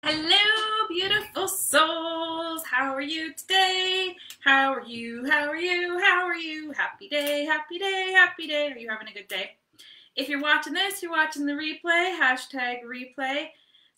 Hello, beautiful souls. How are you today? How are you? How are you? How are you? Happy day, happy day, happy day. Are you having a good day? If you're watching this, you're watching the replay, hashtag replay.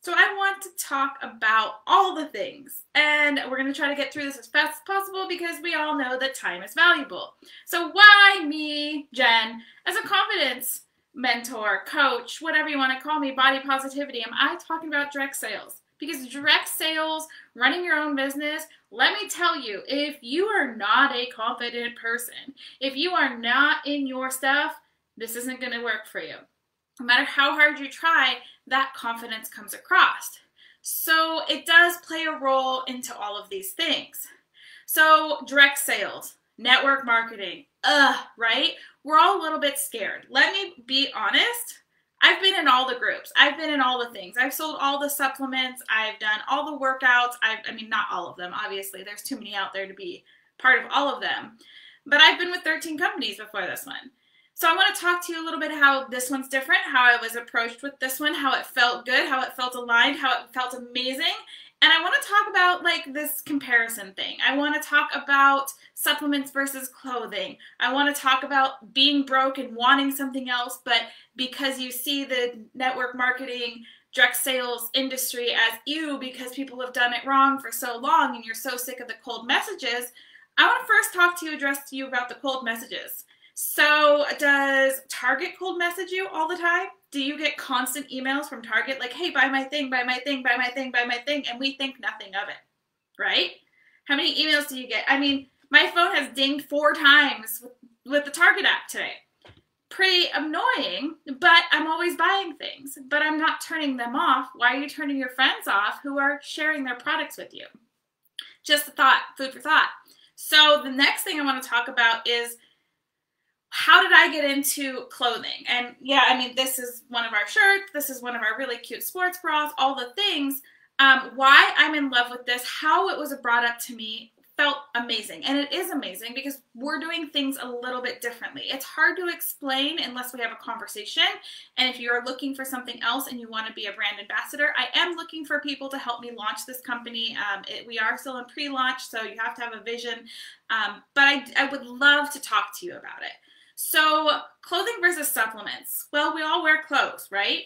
So I want to talk about all the things, and we're going to try to get through this as fast as possible because we all know that time is valuable. So why me, Jen, as a confidence mentor, coach, whatever you want to call me, body positivity, am I talking about direct sales? Because direct sales, running your own business, let me tell you, if you are not a confident person, if you are not in your stuff, this isn't going to work for you. No matter how hard you try, that confidence comes across. So it does play a role into all of these things. So direct sales, network marketing, right? We're all a little bit scared. Let me be honest. I've been in all the groups. I've been in all the things. I've sold all the supplements. I've done all the workouts. I mean, not all of them, obviously. There's too many out there to be part of all of them. But I've been with 13 companies before this one. So I want to talk to you a little bit how this one's different, how I was approached with this one, how it felt good, how it felt aligned, how it felt amazing. And I want to talk about like this comparison thing. I want to talk about supplements versus clothing. I want to talk about being broke and wanting something else, but because you see the network marketing, direct sales industry as you because people have done it wrong for so long and you're so sick of the cold messages, I want to first address to you about the cold messages. So does Target cold message you all the time? Do you get constant emails from Target like, hey, buy my thing, buy my thing, buy my thing, buy my thing, and we think nothing of it, right? How many emails do you get? I mean, my phone has dinged 4 times with the Target app today. Pretty annoying, but I'm always buying things, but I'm not turning them off. Why are you turning your friends off who are sharing their products with you? Just a thought, food for thought. So the next thing I want to talk about is how did I get into clothing? And yeah, I mean, this is one of our shirts. This is one of our really cute sports bras, all the things. Why I'm in love with this, how it was brought up to me felt amazing. And it is amazing because we're doing things a little bit differently. It's hard to explain unless we have a conversation. And if you're looking for something else and you want to be a brand ambassador, I am looking for people to help me launch this company. We are still in pre-launch, so you have to have a vision. But I would love to talk to you about it. So clothing versus supplements. Well, we all wear clothes, right?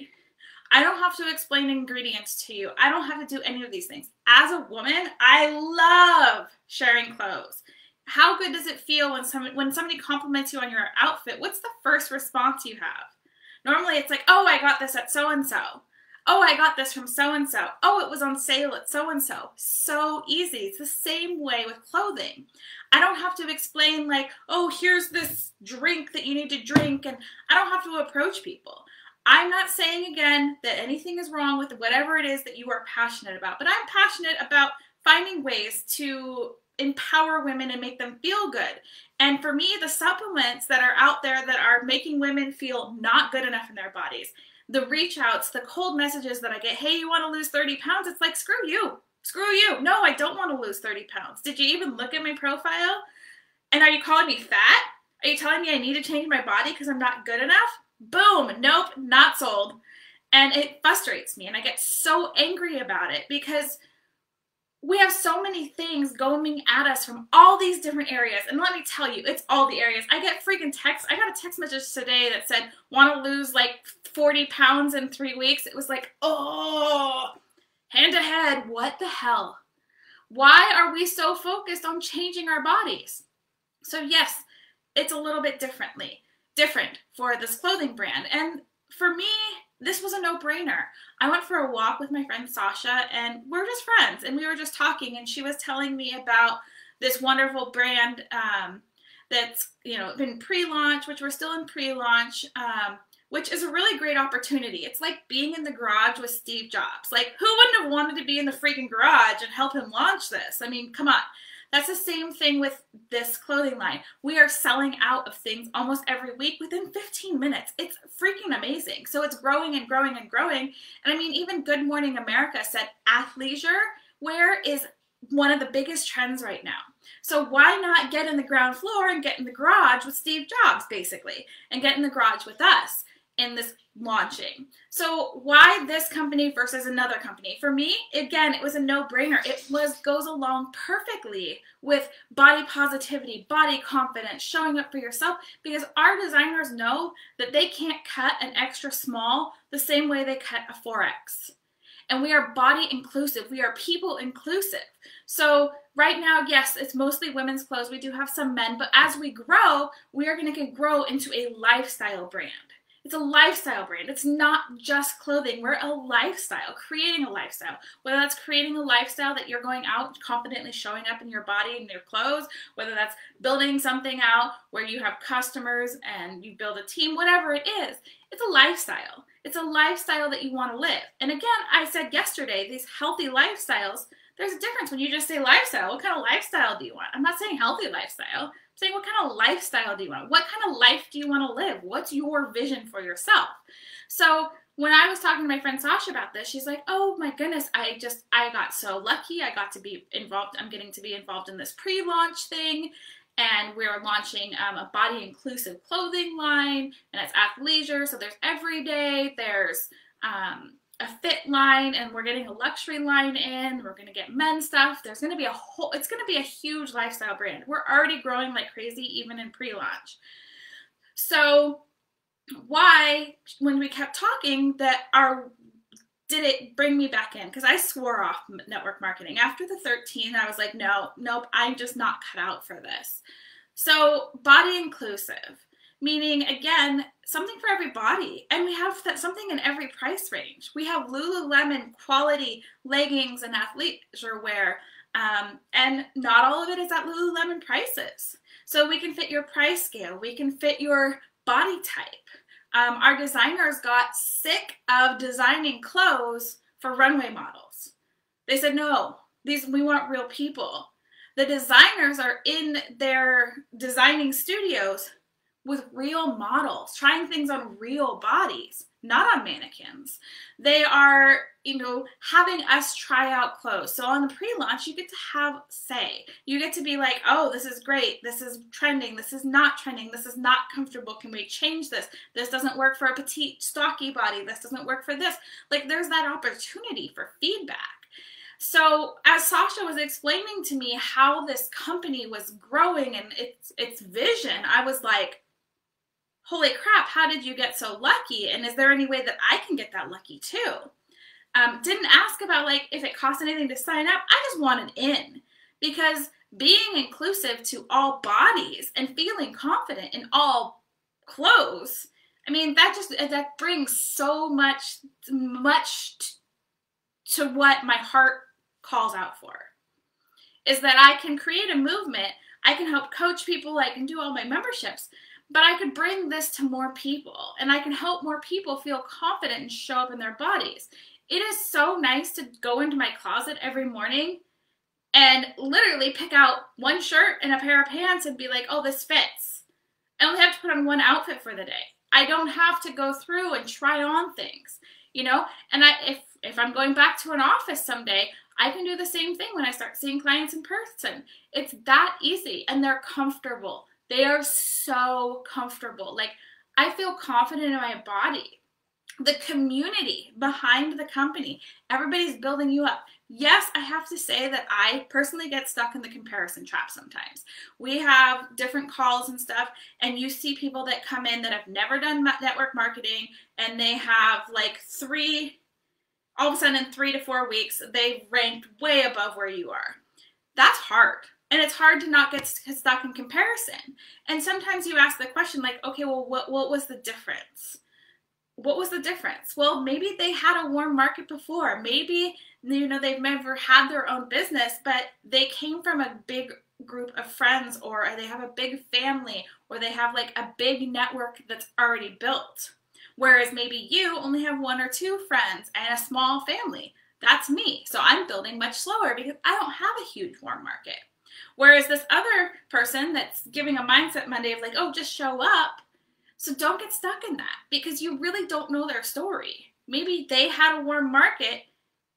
I don't have to explain ingredients to you. I don't have to do any of these things. As a woman, I love sharing clothes. How good does it feel when somebody compliments you on your outfit? What's the first response you have? Normally it's like, oh, I got this at so-and-so. Oh, I got this from so-and-so. Oh, it was on sale at so-and-so. So easy. It's the same way with clothing. I don't have to explain like, oh, here's this drink that you need to drink, and I don't have to approach people. I'm not saying again that anything is wrong with whatever it is that you are passionate about, but I'm passionate about finding ways to empower women and make them feel good. And for me, the supplements that are out there that are making women feel not good enough in their bodies, the reach outs, the cold messages that I get, hey, you want to lose 30 pounds? It's like, screw you. Screw you. No, I don't want to lose 30 pounds. Did you even look at my profile? And are you calling me fat? Are you telling me I need to change my body because I'm not good enough? Boom. Nope. Not sold. And it frustrates me. And I get so angry about it because we have so many things going at us from all these different areas. And let me tell you, it's all the areas. I get freaking texts. I got a text message today that said, want to lose like 40 pounds in 3 weeks. It was like, oh, hand to head, what the hell? Why are we so focused on changing our bodies? So yes, it's a little bit different for this clothing brand. And for me, this was a no-brainer. I went for a walk with my friend Sasha, and we're just friends, and we were just talking, and she was telling me about this wonderful brand that's been pre-launch, which we're still in pre-launch, which is a really great opportunity. It's like being in the garage with Steve Jobs. Like, who wouldn't have wanted to be in the freaking garage and help him launch this? I mean, come on. That's the same thing with this clothing line. We are selling out of things almost every week within 15 minutes. It's freaking amazing. So it's growing and growing and growing. And I mean, even Good Morning America said athleisure wear is one of the biggest trends right now. So why not get in the ground floor and get in the garage with Steve Jobs, basically, and get in the garage with us? in this launching. So why this company versus another company? For me, again, it was a no-brainer. It goes along perfectly with body positivity, body confidence, showing up for yourself, because our designers know that they can't cut an extra small the same way they cut a 4X. And we are body inclusive. We are people inclusive. So right now, yes, it's mostly women's clothes. We do have some men, but as we grow, we are going to grow into a lifestyle brand. It's a lifestyle brand. It's not just clothing. We're a lifestyle, creating a lifestyle. Whether that's creating a lifestyle that you're going out confidently showing up in your body and your clothes, whether that's building something out where you have customers and you build a team, whatever it is, it's a lifestyle. It's a lifestyle that you want to live. And again, I said yesterday, these healthy lifestyles, there's a difference when you just say lifestyle. What kind of lifestyle do you want? I'm not saying healthy lifestyle. I'm saying what kind of lifestyle do you want? What kind of life do you want to live? What's your vision for yourself? So when I was talking to my friend Sasha about this, she's like, oh my goodness, I got so lucky. I got to be involved. I'm getting to be involved in this pre-launch thing. And we're launching a body-inclusive clothing line, and it's athleisure, so there's everyday, there's a fit line, and we're getting a luxury line in, we're going to get men's stuff. There's going to be it's going to be a huge lifestyle brand. We're already growing like crazy, even in pre-launch. So why, when we kept talking, did it bring me back in? Because I swore off network marketing. After the 13, I was like, nope, I'm just not cut out for this. So body inclusive, meaning, again, something for every body. And we have something in every price range. We have Lululemon quality leggings and athleisure wear, and not all of it is at Lululemon prices. So we can fit your price scale. We can fit your body type. Our designers got sick of designing clothes for runway models. They said, no, we want real people. The designers are in their designing studios with real models, trying things on real bodies, not on mannequins. They are, having us try out clothes. So on the pre-launch, you get to have say. You get to be like, oh, this is great. This is trending. This is not trending. This is not comfortable. Can we change this? This doesn't work for a petite, stocky body. This doesn't work for this. Like, there's that opportunity for feedback. So as Sasha was explaining to me how this company was growing and its vision, I was like, holy crap, how did you get so lucky? And is there any way that I can get that lucky too? Didn't ask about like if it cost anything to sign up. I just wanted in, because being inclusive to all bodies and feeling confident in all clothes, I mean, that brings so much to what my heart calls out for, is that I can create a movement. I can help coach people. I can do all my memberships. But I could bring this to more people, and I can help more people feel confident and show up in their bodies. It is so nice to go into my closet every morning and literally pick out one shirt and a pair of pants and be like, oh, this fits. I only have to put on one outfit for the day. I don't have to go through and try on things, And if I'm going back to an office someday, I can do the same thing when I start seeing clients in person. It's that easy, and they're comfortable. They are so comfortable. Like, I feel confident in my body. The community behind the company, everybody's building you up. Yes, I have to say that I personally get stuck in the comparison trap sometimes. We have different calls and stuff, and you see people that come in that have never done network marketing, and they have like all of a sudden in 3 to 4 weeks, they've ranked way above where you are. That's hard. And it's hard to not get stuck in comparison. And sometimes you ask the question like, okay, well, what was the difference? What was the difference? Well, maybe they had a warm market before. Maybe, they've never had their own business, but they came from a big group of friends, or they have a big family, or they have like a big network that's already built. Whereas maybe you only have 1 or 2 friends and a small family. That's me. So I'm building much slower because I don't have a huge warm market. Whereas this other person that's giving a mindset Monday of like, oh, just show up. So don't get stuck in that, because you really don't know their story. Maybe they had a warm market,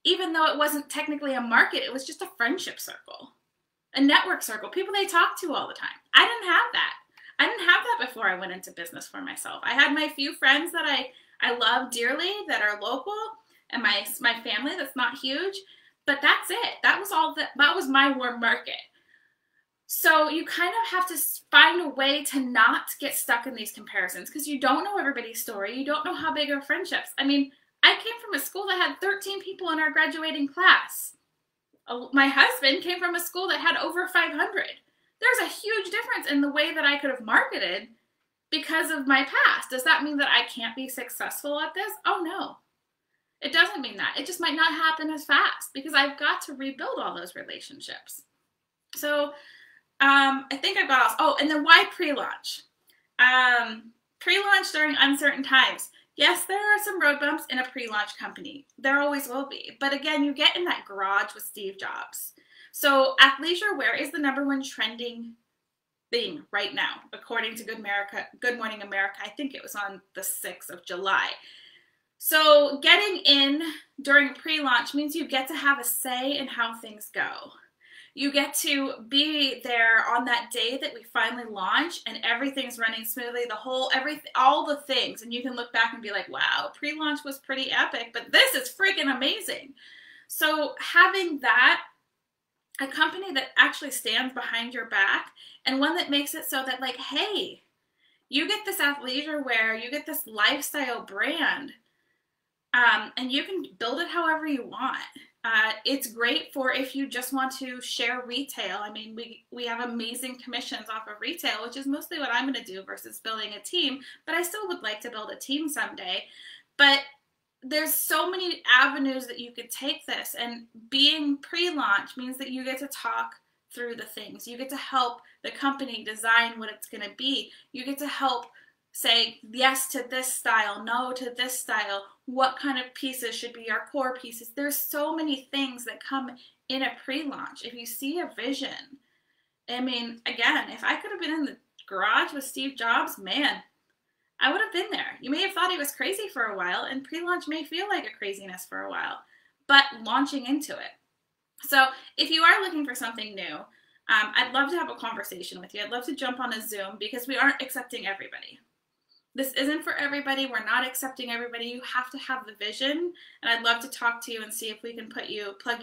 even though it wasn't technically a market. It was just a friendship circle, a network circle, people they talk to all the time. I didn't have that. I didn't have that before I went into business for myself. I had my few friends that I love dearly that are local, and my family that's not huge, but that's it. That was my warm market. So you kind of have to find a way to not get stuck in these comparisons, because you don't know everybody's story. You don't know how big are friendships. I mean, I came from a school that had 13 people in our graduating class. My husband came from a school that had over 500. There's a huge difference in the way that I could have marketed because of my past. Does that mean that I can't be successful at this? Oh, no. It doesn't mean that. It just might not happen as fast because I've got to rebuild all those relationships. So I think I've got, oh, and then why pre-launch? Pre-launch during uncertain times. Yes, there are some road bumps in a pre-launch company. There always will be. But again, you get in that garage with Steve Jobs. So athleisure wear is the #1 trending thing right now, according to Good Morning America. I think it was on the 6th of July. So getting in during pre-launch means you get to have a say in how things go. You get to be there on that day that we finally launch and everything's running smoothly, all the things. And you can look back and be like, wow, pre-launch was pretty epic, but this is freaking amazing. So having that, a company that actually stands behind your back, and one that makes it so that, like, hey, you get this athleisure wear, you get this lifestyle brand, and you can build it however you want. It's great for if you just want to share retail. I mean, we have amazing commissions off of retail, which is mostly what I'm going to do versus building a team, but I still would like to build a team someday. But there's so many avenues that you could take this, and being pre-launch means that you get to talk through the things. You get to help the company design what it's going to be. You get to help say yes to this style, no to this style, what kind of pieces should be our core pieces. There's so many things that come in a pre-launch. If you see a vision, I mean, again, if I could have been in the garage with Steve Jobs, man, I would have been there. You may have thought he was crazy for a while, and pre-launch may feel like a craziness for a while, but launching into it. So if you are looking for something new, I'd love to have a conversation with you. I'd love to jump on a Zoom, because we aren't accepting everybody. This isn't for everybody. We're not accepting everybody. You have to have the vision, and I'd love to talk to you and see if we can plug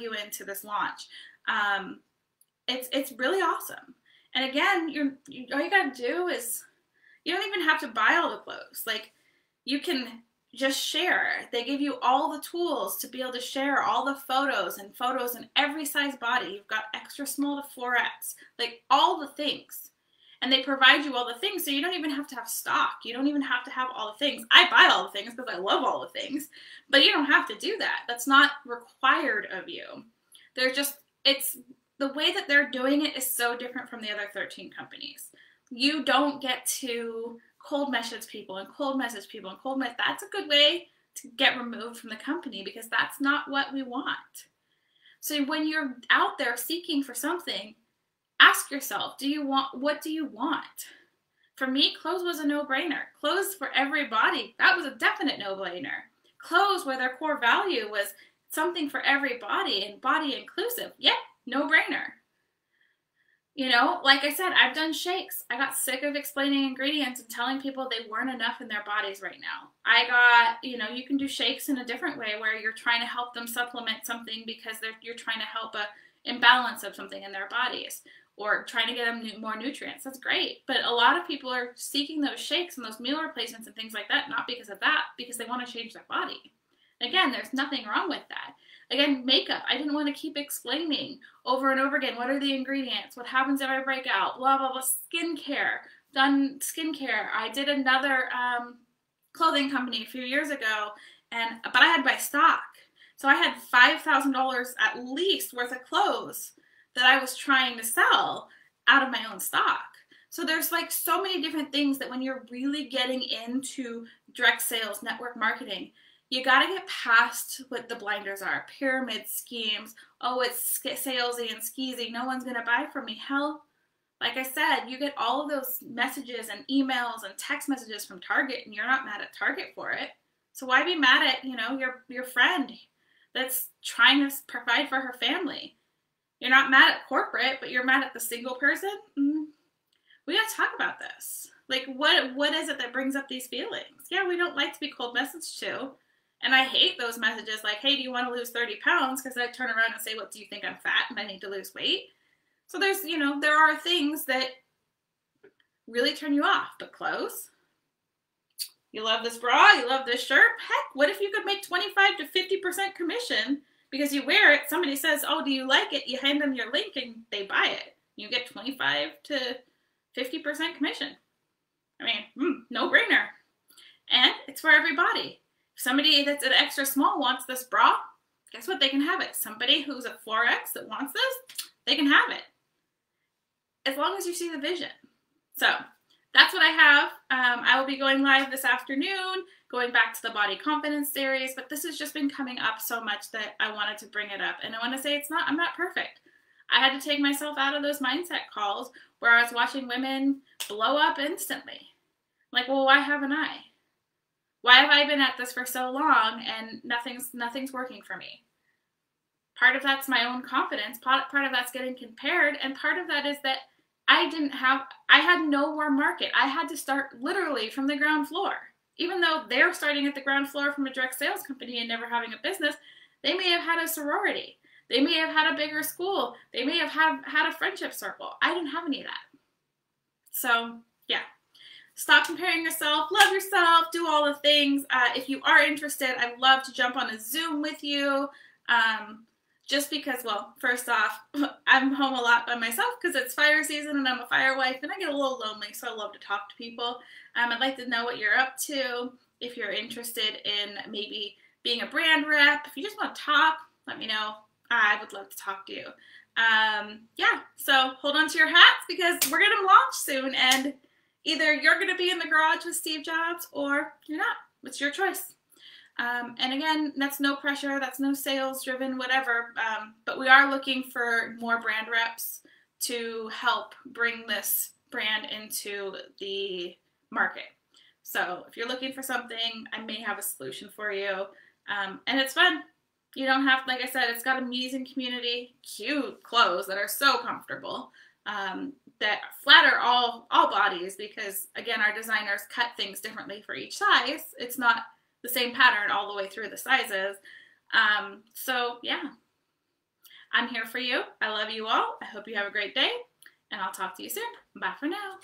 you into this launch. It's really awesome. And again, all you gotta do is, you don't even have to buy all the clothes. Like, you can just share. They give you all the tools to be able to share all the photos in every size body. You've got extra small to 4X, like all the things. And they provide you all the things, so you don't even have to have stock. You don't even have to have all the things. I buy all the things because I love all the things, but you don't have to do that. That's not required of you. It's the way that they're doing it is so different from the other 13 companies. You don't get to cold message people and cold message people and cold message. That's a good way to get removed from the company, because that's not what we want. So when you're out there seeking for something, ask yourself, what do you want? For me, clothes was a no-brainer. Clothes for everybody, that was a definite no-brainer. Clothes where their core value was something for everybody and body inclusive, yep, no-brainer. You know, like I said, I've done shakes. I got sick of explaining ingredients and telling people they weren't enough in their bodies right now. You can do shakes in a different way where you're trying to help them supplement something because you're trying to help a imbalance of something in their bodies, or trying to get them more nutrients. That's great. But a lot of people are seeking those shakes and those meal replacements and things like that, not because of that, because they want to change their body. Again, there's nothing wrong with that. Again, makeup. I didn't want to keep explaining over and over again, what are the ingredients? What happens if I break out? Blah, blah, blah. Skincare. Done skincare. I did another clothing company a few years ago, but I had to buy stock. So I had $5,000 at least worth of clothes that I was trying to sell out of my own stock. So there's like so many different things that when you're really getting into direct sales, network marketing, you got to get past what the blinders are. Pyramid schemes. Oh, it's salesy and skeezy. No one's going to buy from me. Hell, like I said, you get all of those messages and emails and text messages from Target, and you're not mad at Target for it. So why be mad at, your friend that's trying to provide for her family? You're not mad at corporate, but you're mad at the single person? we got to talk about this. Like, what is it that brings up these feelings? Yeah, we don't like to be cold messaged to. And I hate those messages like, hey, do you want to lose 30 pounds? Because I turn around and say, what, do you think I'm fat and I need to lose weight? So there's, you know, there are things that really turn you off. But clothes, you love this bra, you love this shirt. Heck, what if you could make 25 to 50% commission because you wear it? Somebody says, oh, do you like it? You hand them your link and they buy it. You get 25 to 50% commission. I mean, no brainer. And it's for everybody. If somebody that's an extra small wants this bra, guess what? They can have it. Somebody who's a 4X that wants this, they can have it. As long as you see the vision. So that's what I have. I will be going live this afternoon, going back to the body confidence series, but this has just been coming up so much that I wanted to bring it up. And I want to say I'm not perfect. I had to take myself out of those mindset calls where I was watching women blow up instantly. Like, well, why haven't I? Why have I been at this for so long and nothing's working for me? Part of that's my own confidence. Part of that's getting compared. And part of that is that I had no warm market. I had to start literally from the ground floor. Even though they're starting at the ground floor from a direct sales company and never having a business, they may have had a sorority. They may have had a bigger school. They may have had a friendship circle. I didn't have any of that. So, yeah. Stop comparing yourself. Love yourself. Do all the things. If you are interested, I'd love to jump on a Zoom with you. Just because, well, first off, I'm home a lot by myself because it's fire season and I'm a fire wife and I get a little lonely, so I love to talk to people. I'd like to know what you're up to. If you're interested in maybe being a brand rep, if you just want to talk, let me know. I would love to talk to you. Yeah, so hold on to your hats because we're going to launch soon, and either you're going to be in the garage with Steve Jobs or you're not. It's your choice. And again, that's no pressure. That's no sales driven, whatever. But we are looking for more brand reps to help bring this brand into the market. So if you're looking for something, I may have a solution for you. And it's fun. You don't have, like I said, it's got an amazing community, cute clothes that are so comfortable, that flatter all bodies because, again, our designers cut things differently for each size. It's not the same pattern all the way through the sizes. So, yeah, I'm here for you. I love you all. I hope you have a great day, and I'll talk to you soon. Bye for now.